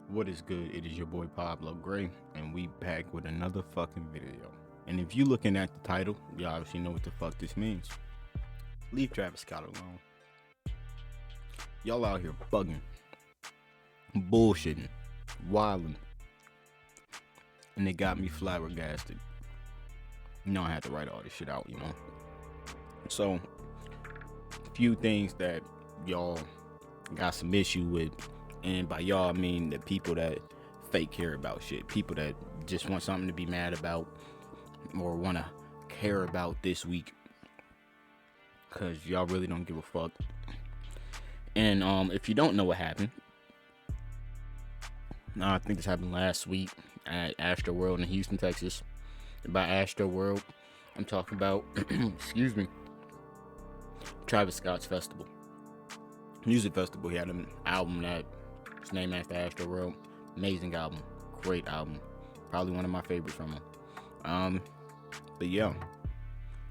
What is good? It is your boy PvbloGrey, and we back with another fucking video. And if you looking at the title, you obviously know what the fuck this means. Leave Travis Scott alone. Y'all out here bugging, bullshitting, wilding, and it got me flabbergasted. You know I had to write all this shit out, you know. So, a few things that y'all got some issue with. And by y'all, I mean the people that fake care about shit. People that just want something to be mad about or want to care about this week. Because y'all really don't give a fuck. And if you don't know what happened, I think this happened last week at Astroworld in Houston, Texas. By Astroworld, I'm talking about, excuse me, Travis Scott's festival. Music festival. He had an album that was named after Astroworld. Amazing album. Great album. Probably one of my favorites from him. But yeah,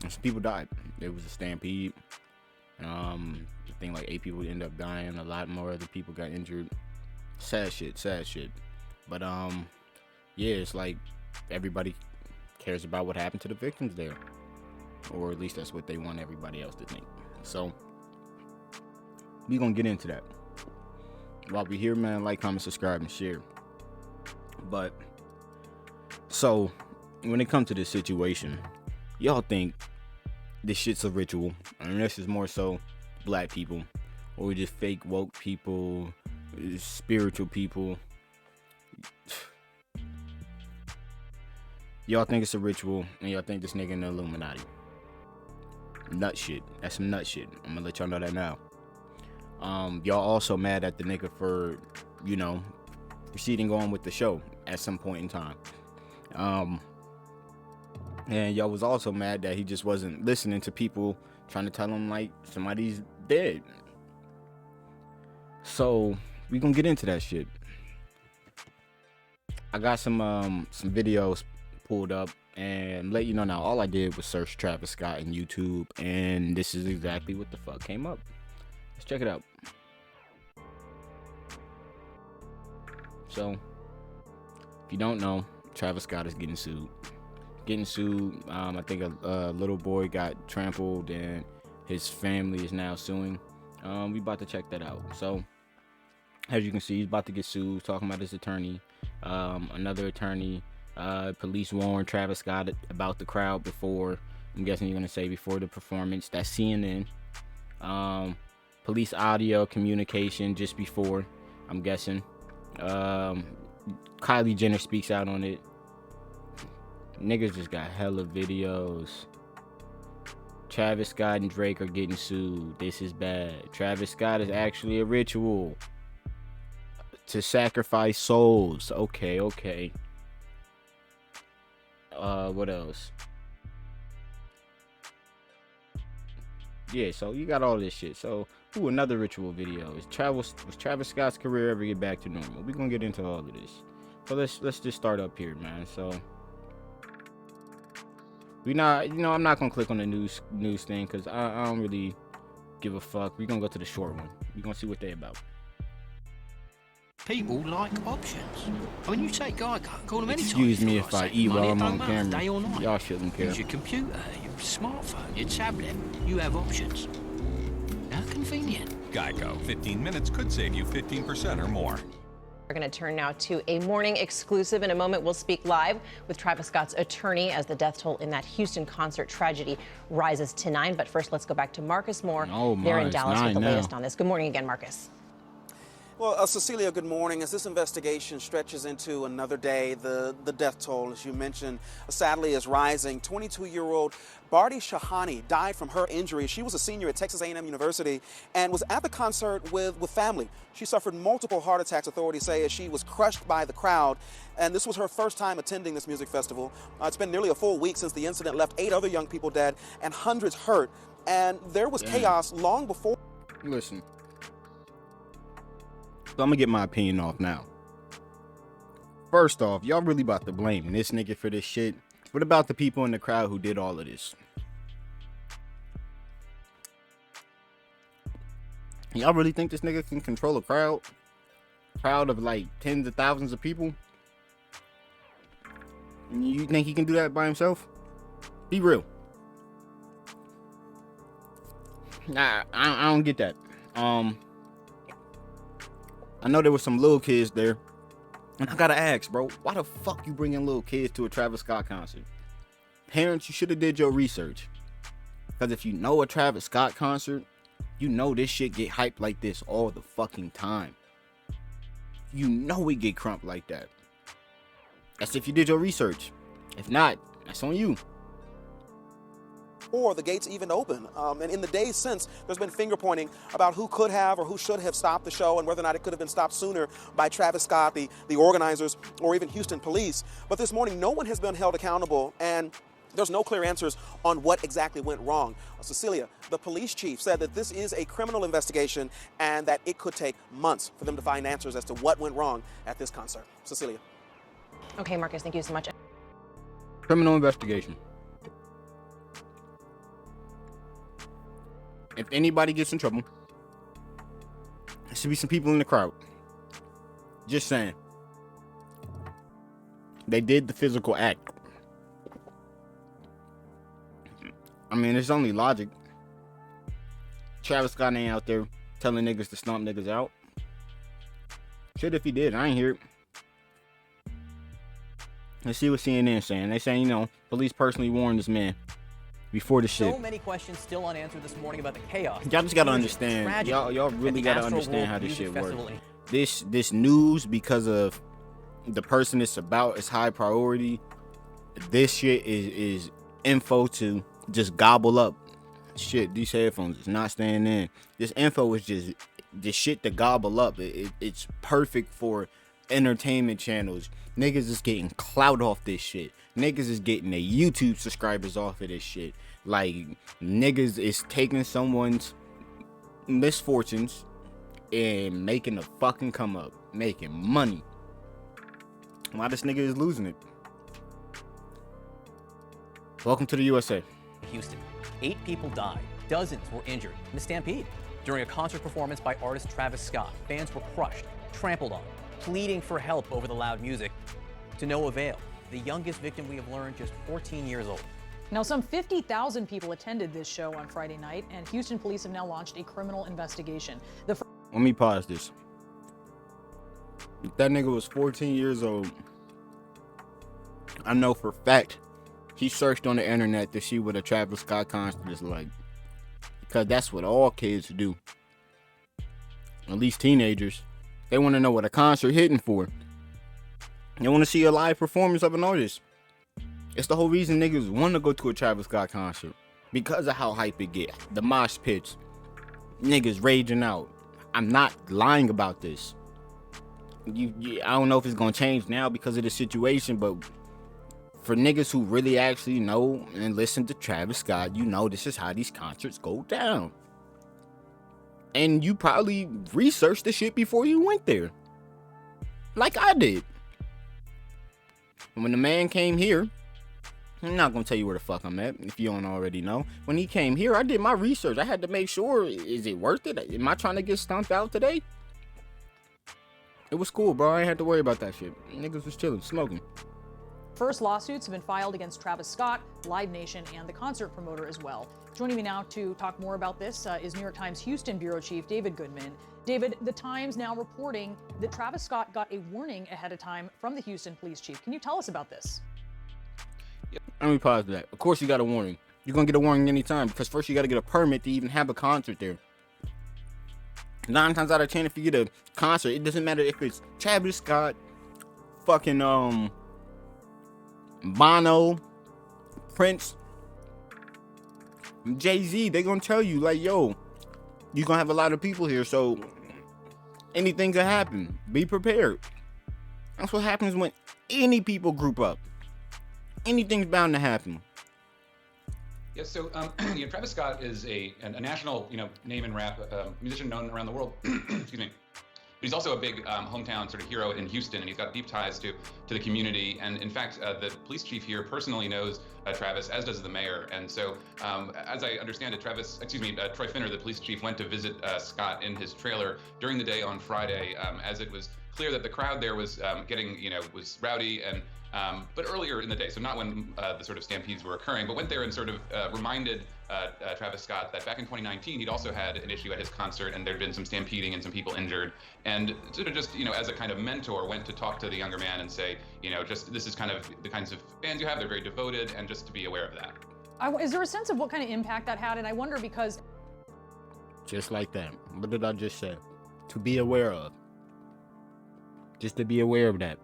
some people died. There was a stampede. I think like 8 people ended up dying. A lot more other people got injured. Sad shit. But yeah, it's like everybody cares about what happened to the victims there, or at least that's what they want everybody else to think. So we gonna get into that. While we here, man, like, comment, subscribe, and share. But so when it comes to this situation, y'all think this shit's a ritual, and this is more so black people, or just fake woke people, spiritual people. Y'all think it's a ritual, and y'all think this nigga in the Illuminati. Nut shit. That's some nut shit. I'm gonna let y'all know that now. Y'all also mad at the nigga for, you know, proceeding on with the show at some point in time. And y'all was also mad that he just wasn't listening to people trying to tell him like somebody's dead. So we gonna get into that shit. I got some videos pulled up and let you know now. All I did was search Travis Scott in YouTube, and this is exactly what the fuck came up. Let's check it out. So, if you don't know, Travis Scott is getting sued. I think a little boy got trampled, and his family is now suing. We about to check that out. So, as you can see, he's about to get sued. Talking about his attorney. Another attorney. Police warned Travis Scott about the crowd before. I'm guessing you're gonna say before the performance. That's CNN. Police audio communication just before, I'm guessing. Kylie Jenner speaks out on it. Niggas just got hella videos. Travis Scott and Drake are getting sued. This is bad. Travis Scott is actually a ritual to sacrifice souls. Okay. What else? Yeah, so you got all this shit. So, another ritual video. Was Travis Scott's career ever get back to normal? We're gonna get into all of this. So let's just start up here, man. So I'm not gonna click on the news thing because I don't really give a fuck. We're gonna go to the short one. We're gonna see what they about. People like options. I mean, you take Geico, call them anytime. Excuse me if I eat while I'm on camera. Day or night. Y'all shouldn't care. Use your computer, your smartphone, your tablet. You have options. How convenient. Geico. 15 minutes could save you 15% or more. We're going to turn now to a morning exclusive. In a moment, we'll speak live with Travis Scott's attorney as the death toll in that Houston concert tragedy rises to 9. But first, let's go back to Marcus Moore there in Dallas with the latest on this. Good morning again, Marcus. Well, Cecilia, good morning. As this investigation stretches into another day, the death toll, as you mentioned, sadly is rising. 22-year-old Barty Shahani died from her injuries. She was a senior at Texas A&M University and was at the concert with family. She suffered multiple heart attacks, authorities say, as she was crushed by the crowd. And this was her first time attending this music festival. It's been nearly a full week since the incident left 8 other young people dead and hundreds hurt. And there was chaos long before. Listen. So I'm gonna get my opinion off now. First off, y'all really about to blame this nigga for this shit. What about the people in the crowd who did all of this? Y'all really think this nigga can control a crowd? crowd of like tens of thousands of people. You think he can do that by himself? Be real. Nah, I don't get that. I know there was some little kids there, and I gotta ask, bro, why the fuck you bringing little kids to a Travis Scott concert? Parents, you should have did your research. Because if you know a Travis Scott concert, you know this shit get hyped like this all the fucking time. You know we get crump like that. That's if you did your research. If not, that's on you. Or the gates even open. And in the days since, there's been finger pointing about who could have or who should have stopped the show and whether or not it could have been stopped sooner by Travis Scott, the organizers, or even Houston police. But this morning, no one has been held accountable, and there's no clear answers on what exactly went wrong. Cecilia, the police chief, said that this is a criminal investigation and that it could take months for them to find answers as to what went wrong at this concert. Cecilia. Okay, Marcus, thank you so much. Criminal investigation. If anybody gets in trouble, there should be some people in the crowd. Just saying. They did the physical act. I mean, it's only logic. Travis Scott ain't out there telling niggas to stomp niggas out. Shit, if he did, I ain't hear it. Let's see what CNN is saying. They saying, you know, police personally warned this man before the shit. So many questions still unanswered this morning about the chaos. Y'all just gotta understand. Y'all really gotta understand how this shit works. This news, because of the person it's about, is high priority. This shit is info to just gobble up. Shit, these headphones is not staying in. This info is just shit to gobble up. It's perfect for entertainment channels. Niggas is getting clout off this shit. Niggas is getting their YouTube subscribers off of this shit. Like, niggas is taking someone's misfortunes and making a fucking come up, making money. Why this nigga is losing it? Welcome to the USA. Houston, 8 people died, dozens were injured in the stampede. During a concert performance by artist Travis Scott, fans were crushed, trampled on, pleading for help over the loud music. To no avail. The youngest victim, we have learned, just 14 years old. Now, some 50,000 people attended this show on Friday night, and Houston police have now launched a criminal investigation. Let me pause this. If that nigga was 14 years old, I know for a fact he searched on the internet to see what a Travis Scott concert is like. Because that's what all kids do. At least teenagers. They want to know what a concert hitting for. They want to see a live performance of an artist. It's the whole reason niggas want to go to a Travis Scott concert. Because of how hype it get. The mosh pits. Niggas raging out. I'm not lying about this. I don't know if it's going to change now because of the situation, but for niggas who really actually know and listen to Travis Scott, you know this is how these concerts go down. And you probably researched the shit before you went there. Like I did. When the man came here, I'm not going to tell you where the fuck I'm at if you don't already know. When he came here, I did my research. I had to make sure, is it worth it? Am I trying to get stomped out today? It was cool, bro. I ain't had to worry about that shit. Niggas was chilling, smoking. First lawsuits have been filed against Travis Scott, Live Nation, and the concert promoter as well. Joining me now to talk more about this is New York Times Houston bureau chief David Goodman. David, the Times now reporting that Travis Scott got a warning ahead of time from the Houston police chief. Can you tell us about this? Let me pause that. Of course you got a warning. You're going to get a warning anytime because first you got to get a permit to even have a concert there. 9 times out of 10, if you get a concert, it doesn't matter if it's Travis Scott, fucking Bono, Prince, Jay-Z, they gonna tell you like, yo, you're gonna have a lot of people here, so anything can happen. Be prepared. That's what happens when any people group up. Anything's bound to happen. Yeah, so Travis Scott is a national, name and rap musician known around the world. Excuse me. But he's also a big hometown sort of hero in Houston, and he's got deep ties to the community. And in fact, the police chief here personally knows Travis, as does the mayor. And so, as I understand it, Troy Finner, the police chief, went to visit Scott in his trailer during the day on Friday, as it was clear that the crowd there was getting, was rowdy and. But earlier in the day, so not when the sort of stampedes were occurring, but went there and sort of reminded Travis Scott that back in 2019, he'd also had an issue at his concert and there'd been some stampeding and some people injured. And sort of just, as a kind of mentor, went to talk to the younger man and say, just this is kind of the kinds of fans you have. They're very devoted, and just to be aware of that. Is there a sense of what kind of impact that had? And I wonder because... Just like that. What did I just say? To be aware of. Just to be aware of that.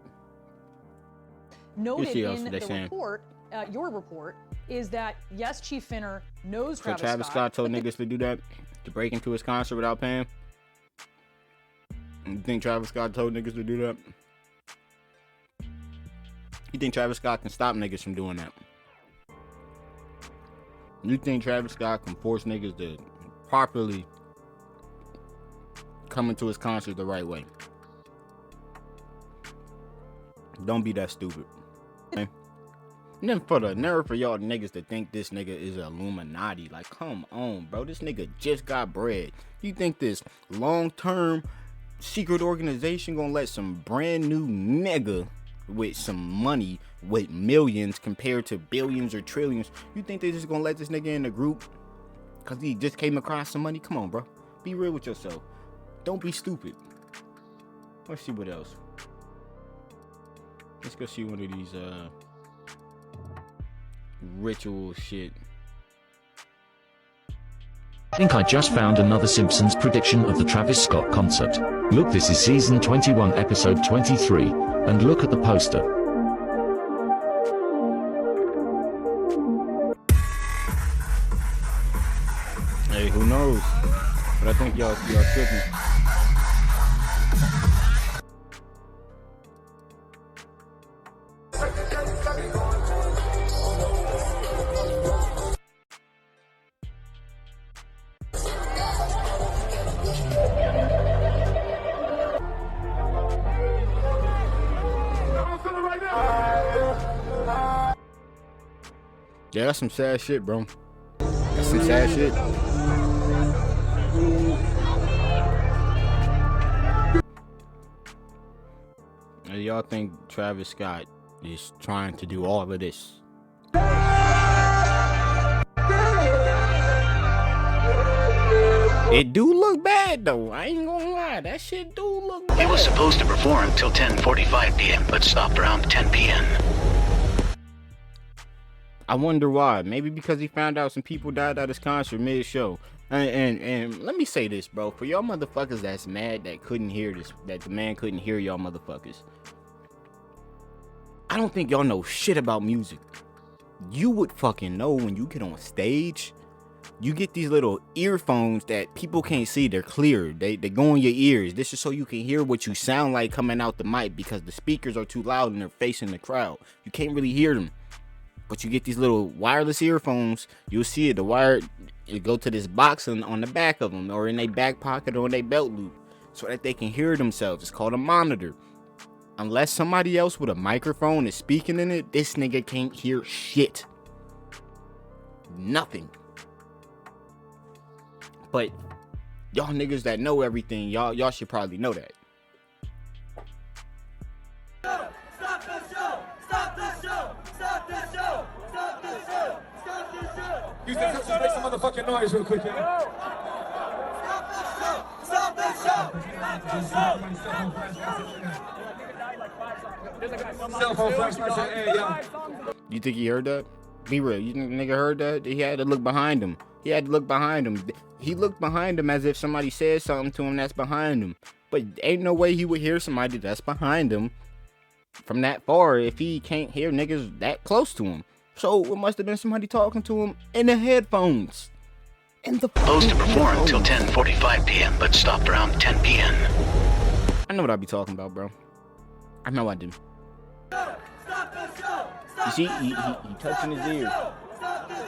Noted in the report, your report, is that yes, Chief Finner knows so Travis Scott told niggas to do that, to break into his concert without paying. You think Travis Scott told niggas to do that? You think Travis Scott can stop niggas from doing that? You think Travis Scott can force niggas to properly come into his concert the right way? Don't be that stupid. And then for the nerve for y'all niggas to think this nigga is an Illuminati, like, come on, bro. This nigga just got bread. You think this long-term secret organization gonna let some brand new nigga with some money, with millions compared to billions or trillions, you think they just gonna let this nigga in the group because he just came across some money? Come on, bro. Be real with yourself. Don't be stupid. Let's see what else. Let's go see one of these ritual shit. I think I just found another Simpsons prediction of the Travis Scott concert. Look, this is season 21 episode 23, and look at the poster. Hey, who knows? But I think y'all tripping. Yeah, that's some sad shit, bro. That's some sad shit. Y'all think Travis Scott is trying to do all of this? It do look bad though. I ain't gonna lie. That shit do look bad. He was supposed to perform till 10:45 p.m. but stopped around 10 p.m. I wonder why. Maybe because he found out some people died at his concert mid-show. And let me say this, bro. For y'all motherfuckers that's mad that couldn't hear this, that the man couldn't hear y'all motherfuckers. I don't think y'all know shit about music. You would fucking know when you get on stage. You get these little earphones that people can't see. They're clear. They go in your ears. This is so you can hear what you sound like coming out the mic because the speakers are too loud and they're facing the crowd. You can't really hear them. But you get these little wireless earphones. You'll see it. The wire, it go to this box on the back of them or in their back pocket or in their belt loop so that they can hear themselves. It's called a monitor. Unless somebody else with a microphone is speaking in it, this nigga can't hear shit. Nothing. But y'all niggas that know everything, y'all should probably know that. Stop the show! Stop the show! Stop the show! Stop the show! Stop the show! Houston, just make some motherfucking noise real quick, yeah? Stop the show! Stop the show! Cell phone flash in the air, yeah. You think he heard that? Be real. You think the nigga heard that? He had to look behind him. He had to look behind him. He looked behind him as if somebody said something to him that's behind him. But ain't no way he would hear somebody that's behind him from that far if he can't hear niggas that close to him. So it must have been somebody talking to him in the headphones. Supposed to perform till 10:45 p.m. but stopped around 10 p.m. I know what I be talking about, bro. I know I do. You see, he touching his ear.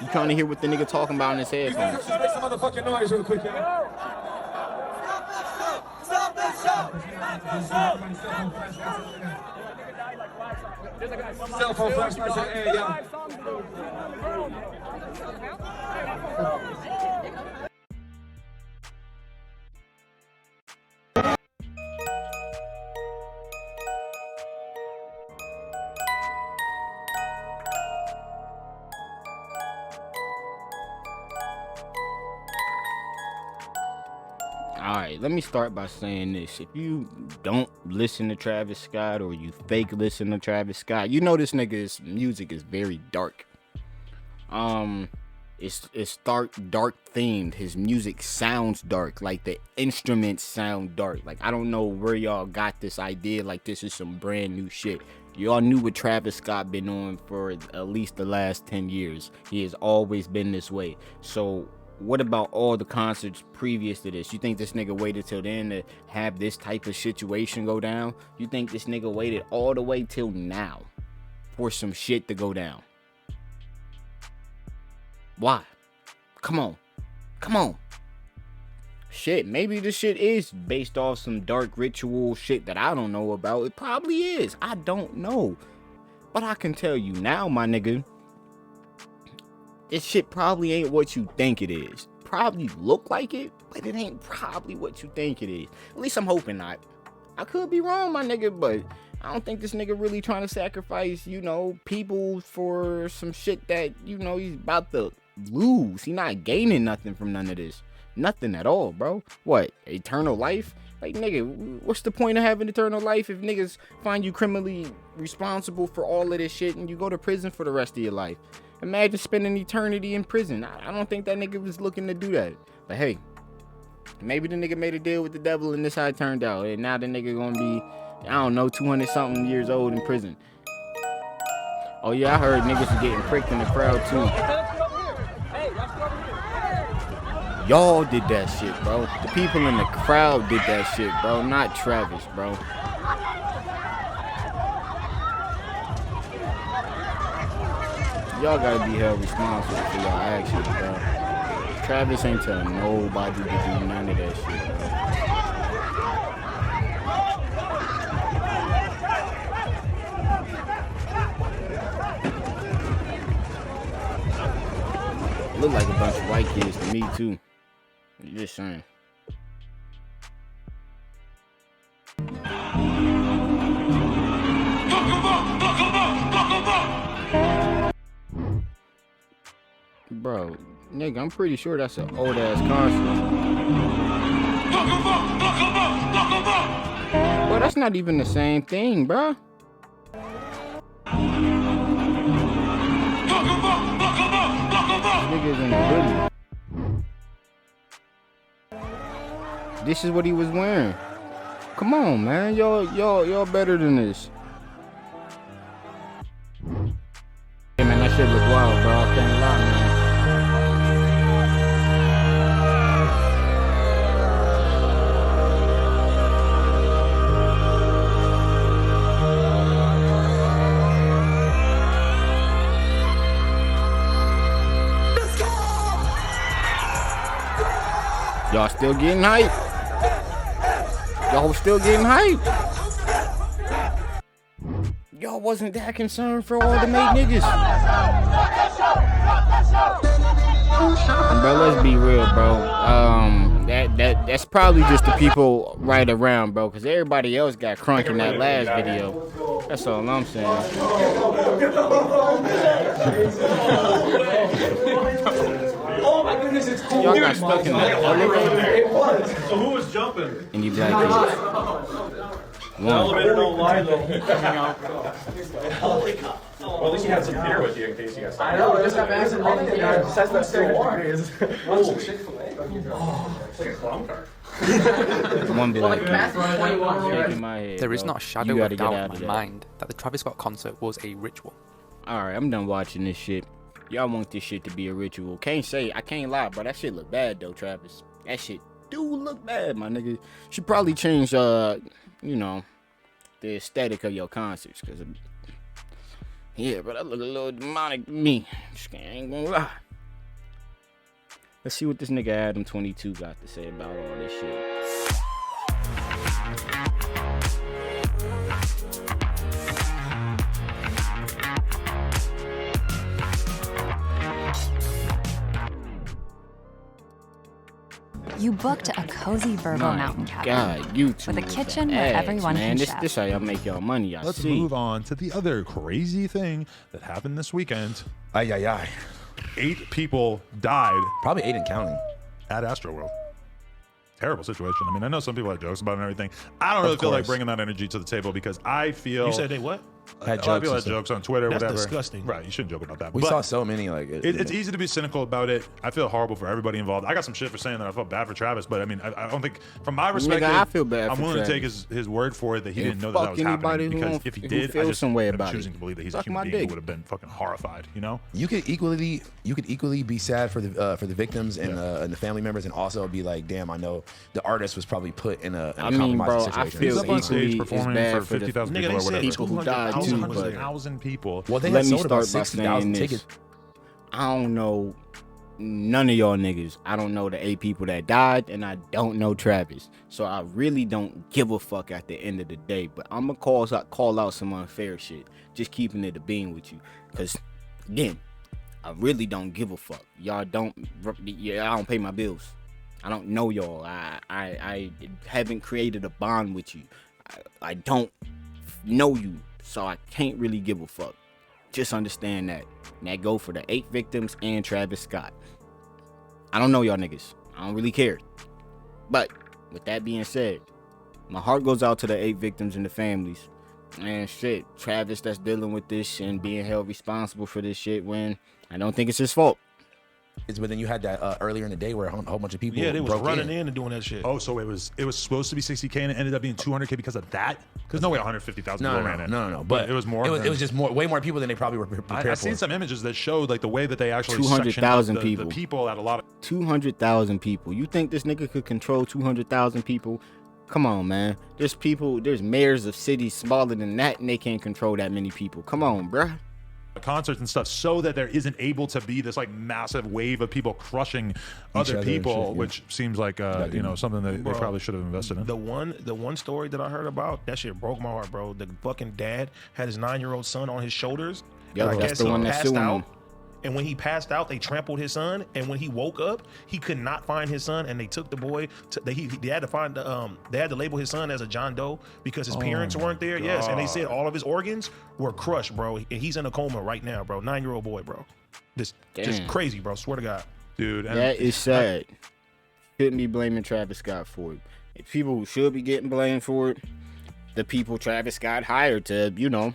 You trying to hear what the nigga talking about in his headphones. Just make some motherfucking noise real quick, yeah? Stop the show! Cell phone flash in the air, yeah. All right, let me start by saying this. If you don't listen to Travis Scott or you fake listen to Travis Scott, you know this nigga's music is very dark. It's dark themed. His music sounds dark. Like the instruments sound dark. Like I don't know where y'all got this idea. Like this is some brand new shit. Y'all knew what Travis Scott been on for at least the last 10 years. He has always been this way. So what about all the concerts previous to this? You think this nigga waited till then to have this type of situation go down? You think this nigga waited all the way till now for some shit to go down? Why? Come on. Shit, maybe this shit is based off some dark ritual shit that I don't know about. It probably is. I don't know. But I can tell you now, my nigga, this shit probably ain't what you think it is. Probably look like it, but it ain't probably what you think it is. At least I'm hoping not. I could be wrong, my nigga, but I don't think this nigga really trying to sacrifice, people for some shit that, he's about to lose. He not gaining nothing from none of this. Nothing at all, bro. What? Eternal life? Like, nigga, what's the point of having eternal life if niggas find you criminally responsible for all of this shit and you go to prison for the rest of your life? Imagine spending eternity in prison. I don't think that nigga was looking to do that. But hey, maybe the nigga made a deal with the devil and this how it turned out. And now the nigga gonna be, 200 something years old in prison. Oh yeah, I heard niggas was getting pricked in the crowd too. Y'all did that shit, bro. The people in the crowd did that shit, bro. Not Travis, bro. Y'all gotta be held responsible for y'all actions, bro. Travis ain't telling nobody to do none of that shit, bro. Look like a bunch of white kids to me too. Just saying. Bro, nigga, I'm pretty sure that's an old ass concert. Bro, that's not even the same thing, bro. Niggas in the hoodie. This is what he was wearing. Come on, man. Y'all better than this. Hey, man, that shit look wild, bro. I can't lie, man. Y'all still getting hype? Y'all still getting hype? Y'all wasn't that concerned for all the made niggas. Bro, let's be real, bro. That's probably just the people right around, bro, because everybody else got crunk in that last video. That's all I'm saying. Oh my goodness, it's cool. Y'all got stuck in that elevator? It was. So who was jumping? Any black kids? The elevator don't lie though. Holy cow. Well, at least you had some beer with you in case you got stuck. I know, I just got back and it says that's still warm. It's like a clown car. One black kid. There is not a shadow of doubt in my mind that the Travis Scott concert was a ritual. Alright, I'm done watching this shit. Y'all want this shit to be a ritual. I can't lie, bro. That shit look bad though, Travis. That shit do look bad, my nigga. Should probably change the aesthetic of your concerts, cause but that look a little demonic to me. Just ain't gonna lie. Let's see what this nigga Adam 22 got to say about all this shit. You booked a cozy Verbo mountain cabin YouTube with a kitchen where everyone can chef. This how y'all make y'all money. Let's move on to the other crazy thing that happened this weekend. 8 people died. Probably 8 and counting. At Astroworld. terrible situation. I mean, I know some people have jokes about it and everything. I don't really feel like bringing that energy to the table because I feel. You said they what? A lot of people had jokes on Twitter, That's whatever. disgusting. Right, you shouldn't joke about that. We saw so many like it's easy to be cynical about it. I feel horrible for everybody involved. I got some shit for saying that I felt bad for Travis, but I mean, I don't think, from my perspective, I feel bad I'm for willing to take Travis. his word for it that he didn't know that was happening. Because if he did, I just am choosing to believe that he's a human being who would have been fucking horrified. You know, you could equally be sad for the victims and the family members, and also be like, damn, I know the artist was probably put in a compromising situation. I feel equally performing for 50,000 people or whatever. People who died too, but 1,000 people. Well, they let had me sold about start by 60,000 saying tickets. this. I don't know none of y'all niggas. I don't know the 8 people that died, and I don't know Travis. So I really don't give a fuck at the end of the day. But I'm gonna call out some unfair shit. Just keeping it a bean with you, cause again, I really don't give a fuck. Y'all don't. Yeah, I don't pay my bills. I don't know y'all. I haven't created a bond with you. I don't know you, so I can't really give a fuck. Just understand that. And that go for the 8 victims and Travis Scott. I don't know y'all niggas. I don't really care. But with that being said, my heart goes out to the 8 victims and the families. And shit, Travis that's dealing with this and being held responsible for this shit when I don't think it's his fault. But then you had that earlier in the day where a whole bunch of people Yeah, they was broke running in and doing that shit. Oh, so it was supposed to be 60K and it ended up being 200K because of that? Because no way 150,000 people ran in. No. But it was more. It was just way more people than they probably were prepared I've for. seen some images that showed like the way that they actually 200,000 people. people. The people at a lot of 200,000 people. You think this nigga could control 200,000 people? Come on, man. There's mayors of cities smaller than that, and they can't control that many people. Come on, bruh. concerts and stuff, so that there isn't able to be this like massive wave of people crushing other people, shit, which seems like you know, something that they probably should have invested in. The one story that I heard about, that shit broke my heart, bro. The fucking dad had his 9-year-old son on his shoulders. Yo, and I that's guess the he one that's passed suing out. him. And when he passed out, they trampled his son. And when he woke up, he could not find his son. And they took the boy. They had to find they had to label his son as a John Doe because his parents weren't there. God. Yes, and they said all of his organs were crushed, bro. And he's in a coma right now, bro. 9-year-old boy, bro. Just crazy, bro. Swear to God, dude. That is sad. Shouldn't be blaming Travis Scott for it. If people who should be getting blamed for it, the people Travis Scott hired to, you know,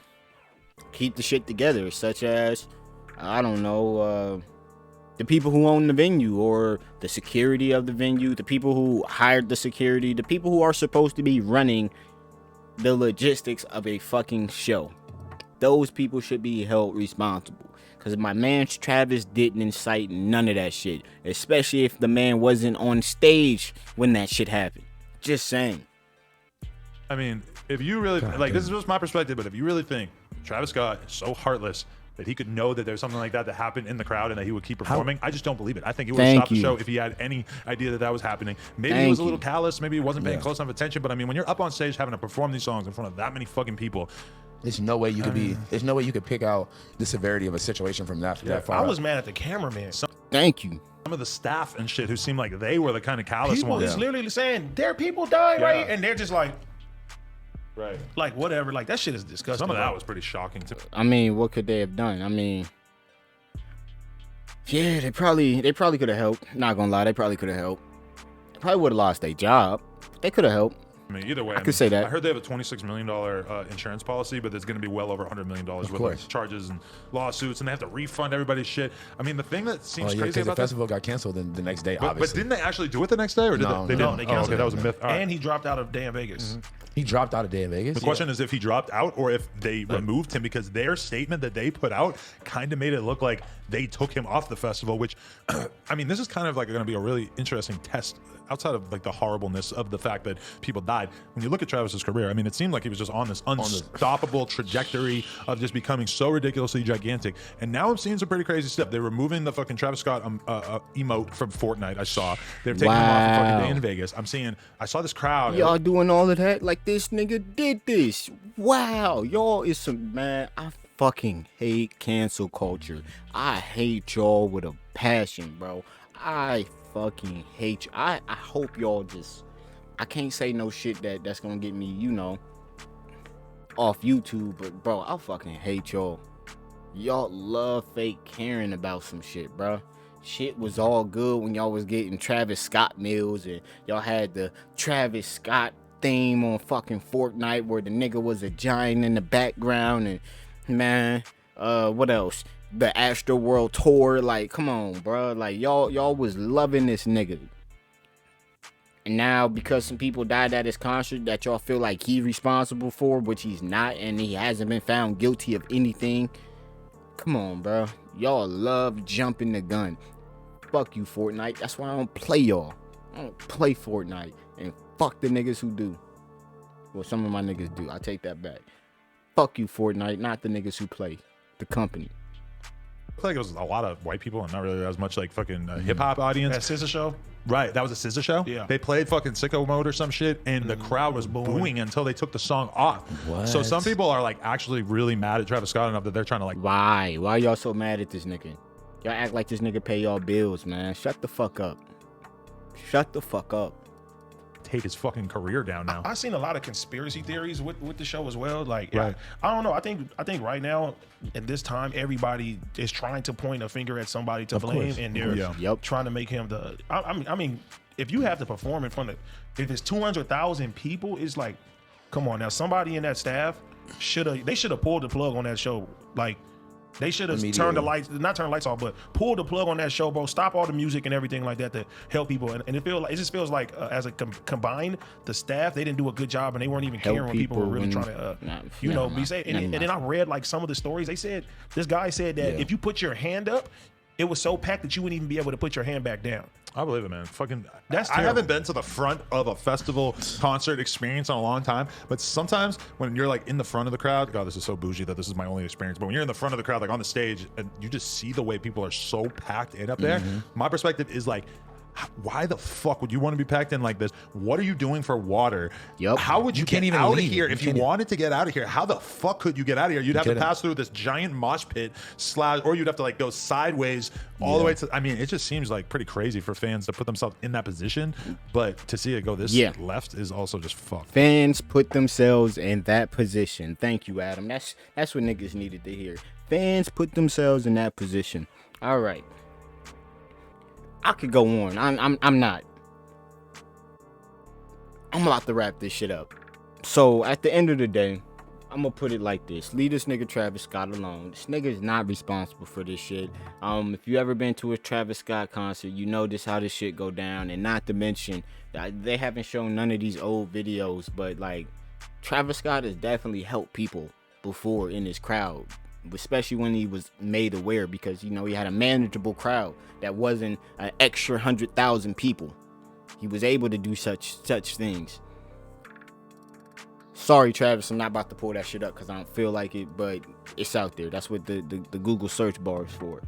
keep the shit together, such as, I don't know, the people who own the venue or the security of the venue, the people who hired the security, the people who are supposed to be running the logistics of a fucking show. Those people should be held responsible. Because my man Travis didn't incite none of that shit. Especially if the man wasn't on stage when that shit happened. Just saying. I mean, if you really, like, this is just my perspective, but if you really think Travis Scott is so heartless that he could know that there's something like that that happened in the crowd and that he would keep performing, I just don't believe it. I think he would have stopped the show if he had any idea that that was happening. Maybe he was a little callous, maybe he wasn't paying close enough attention, but I mean, when you're up on stage having to perform these songs in front of that many fucking people, there's no way you could be. There's no way you could pick out the severity of a situation from that far. I was mad at the cameraman. Thank you. Some of the staff and shit who seemed like they were the kind of callous People ones. is literally saying there are people dying, right? And they're just like, right, like whatever. Like that shit is disgusting. Some of that was pretty shocking too. I mean, what could they have done? I mean, yeah, they probably could have helped. Not gonna lie, they probably could have helped. They probably would have lost their job. They could have helped. I mean, either way, I could say that. I heard they have a $26 million insurance policy, but there's going to be well over $100 million with like, charges and lawsuits, and they have to refund everybody's shit. I mean, the thing that seems crazy about the festival got canceled the next day, but obviously. But didn't they actually do it the next day, or did they? They didn't. They canceled okay, that was a myth. And he dropped out of Day in Vegas. Mm-hmm. He dropped out of Day in Vegas? The question is if he dropped out or if they removed him, because their statement that they put out kind of made it look like they took him off the festival, which, I mean, this is kind of like going to be a really interesting test outside of like the horribleness of the fact that people died. When you look at Travis's career, I mean, it seemed like he was just on this unstoppable trajectory of just becoming so ridiculously gigantic. And now I'm seeing some pretty crazy stuff. They're removing the fucking Travis Scott emote from Fortnite. I saw they're taking him off the fucking Day in Vegas. I saw this crowd. Y'all doing all of that like this nigga did this. Wow, y'all is some, man, I fucking hate cancel culture. I hate y'all with a passion, bro. I fucking hate you. I hope y'all just, I can't say no shit that's gonna get me, you know, off YouTube, but bro, I fucking hate y'all. Y'all love fake caring about some shit, bro. shit was all good when y'all was getting Travis Scott meals and y'all had the Travis Scott theme on fucking Fortnite where the nigga was a giant in the background and man, what else? The Astroworld tour, like, come on, bro. Like, y'all was loving this nigga. And now, because some people died at his concert that y'all feel like he's responsible for, which he's not, and he hasn't been found guilty of anything. Come on, bro. Y'all love jumping the gun. Fuck you, Fortnite. That's why I don't play y'all. I don't play Fortnite. And fuck the niggas who do. Well, some of my niggas do. I take that back. Fuck you, Fortnite. Not the niggas who play. The company. I feel like it was a lot of white people and not really as much like fucking hip hop audience. That Scissor Show? Right, that was a Scissor Show? Yeah. They played fucking Sicko Mode or some shit, and the crowd was booing until they took the song off. What? So some people are like actually really mad at Travis Scott enough that they're trying to like. Why y'all so mad at this nigga? Y'all act like this nigga pay y'all bills, man. Shut the fuck up. Shut the fuck up. Take his fucking career down now. I've seen a lot of conspiracy theories with the show as well. Like, Right. I don't know. I think right now at this time, everybody is trying to point a finger at somebody to blame, course. and they're Yeah. trying to make him the. I mean, if you have to perform in front of, if it's 200,000 people, it's like, come on now. Somebody in that staff should have pulled the plug on that show. Like, they should have turned the lights, not turn the lights off, but pull the plug on that show, bro. Stop all the music and everything like that to help people. And it just feels like as a combined, the staff, they didn't do a good job, and they weren't even caring when people were really trying to, be safe. And then I read like some of the stories. They said this guy said that if you put your hand up, it was so packed that you wouldn't even be able to put your hand back down. I believe it, man. Fucking, That's I terrible. haven't been to the front of a festival concert experience in a long time, but sometimes when you're like in the front of the crowd, God, this is so bougie that this is my only experience, but when you're in the front of the crowd, like on the stage, and you just see the way people are so packed in up there, my perspective is like, why the fuck would you want to be packed in like this? What are you doing for water? Yep. How would you can't get even out of leave. here You if you can't- wanted to get out of here? How the fuck could you get out of here? You'd have to couldn't. pass through this giant mosh pit / or you'd have to like go sideways all the way to. I mean, it just seems like pretty crazy for fans to put themselves in that position, but to see it go this left is also just fucked. Fans put themselves in that position. Thank you, Adam. That's what niggas needed to hear. Fans put themselves in that position. All right. I could go on. I'm not. I'm about to wrap this shit up. So at the end of the day, I'm gonna put it like this: leave this nigga Travis Scott alone. This nigga is not responsible for this shit. If you ever been to a Travis Scott concert, you know this how this shit go down. And not to mention, they haven't shown none of these old videos, but like Travis Scott has definitely helped people before in his crowd, especially when he was made aware, because you know he had a manageable crowd that wasn't an extra 100,000 people. He was able to do such things. Sorry, Travis, I'm not about to pull that shit up because I don't feel like it, but it's out there. That's what the Google search bar is for.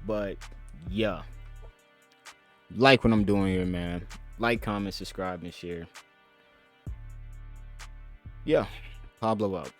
But yeah, like what I'm doing here, man. Like, comment, subscribe, and share. Yeah, Pablo out.